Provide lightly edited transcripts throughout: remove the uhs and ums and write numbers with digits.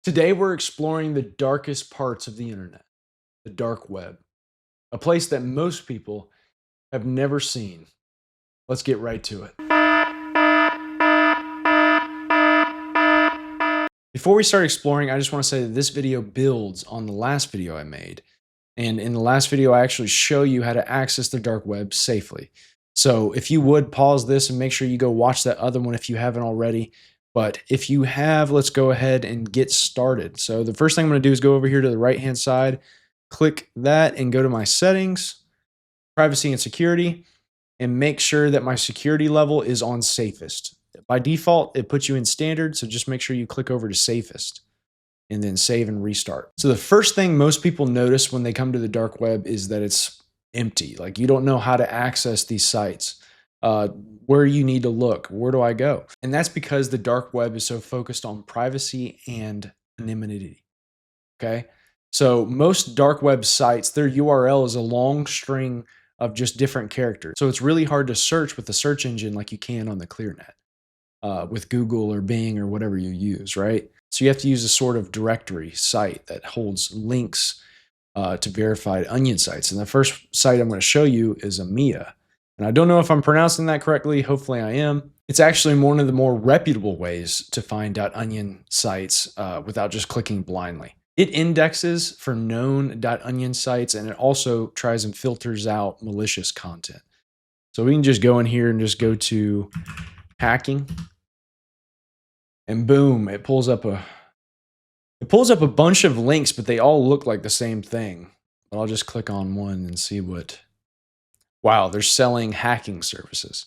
Today, we're exploring the darkest parts of the internet, the dark web, a place that most people have never seen. Let's get right to it. Before we start exploring, I just want to say that this video builds on the last video I made. And in the last video, I actually show you how to access the dark web safely. So if you would pause this and make sure you go watch that other one if you haven't already. But if you have, let's go ahead and get started. So the first thing I'm going to do is go over here to the right-hand side, click that and go to my settings, privacy and security, and make sure that my security level is on safest. By default, it puts you in standard, so just make sure you click over to safest and then save and restart. So the first thing most people notice when they come to the dark web is that it's empty. Like you don't know how to access these sites. Where you need to look, where do I go? And that's because the dark web is so focused on privacy and anonymity. Okay. So most dark web sites, their URL is a long string of just different characters. So it's really hard to search with the search engine like you can on the ClearNet with Google or Bing or whatever you use, right? So you have to use a sort of directory site that holds links to verified onion sites. And the first site I'm going to show you is Ahmia. And I don't know if I'm pronouncing that correctly. Hopefully I am. It's actually one of the more reputable ways to find .onion sites without just clicking blindly. It indexes for known .onion sites, and it also tries and filters out malicious content. So we can just go in here and just go to hacking, and boom, it pulls up a bunch of links, but they all look like the same thing. But I'll just click on one and see what. Wow, they're selling hacking services.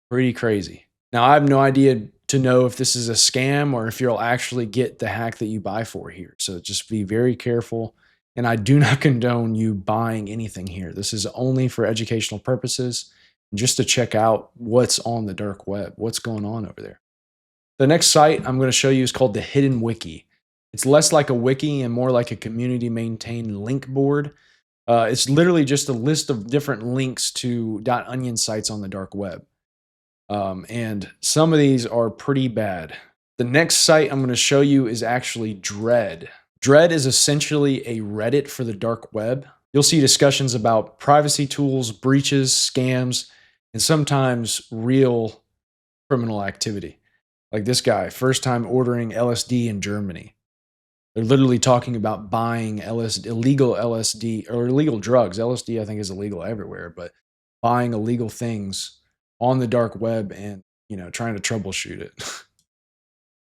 Pretty crazy. Now, I have no idea to know if this is a scam or if you'll actually get the hack that you buy for here. So just be very careful. And I do not condone you buying anything here. This is only for educational purposes and just to check out what's on the dark web, what's going on over there. The next site I'm going to show you is called the Hidden Wiki. It's less like a wiki and more like a community maintained link board. It's literally just a list of different links to .onion sites on the dark web. And some of these are pretty bad. The next site I'm going to show you is actually Dread. Dread is essentially a Reddit for the dark web. You'll see discussions about privacy tools, breaches, scams, and sometimes real criminal activity. Like this guy, first time ordering LSD in Germany. They're literally talking about buying illegal LSD or illegal drugs. LSD, I think, is illegal everywhere, but buying illegal things on the dark web and, trying to troubleshoot it.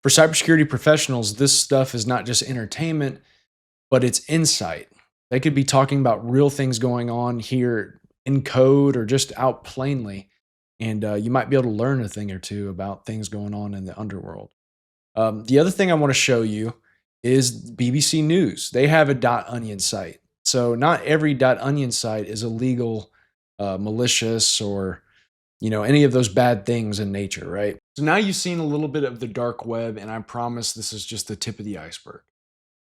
For cybersecurity professionals, this stuff is not just entertainment, but it's insight. They could be talking about real things going on here in code or just out plainly, and you might be able to learn a thing or two about things going on in the underworld. The other thing I want to show you is BBC News. They have a .onion site. So not every .onion site is illegal, malicious, or any of those bad things in nature, right? So now you've seen a little bit of the dark web, and I promise this is just the tip of the iceberg.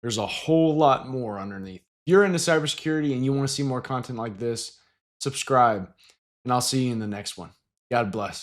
There's a whole lot more underneath. If you're into cybersecurity and you want to see more content like this, subscribe, and I'll see you in the next one. God bless.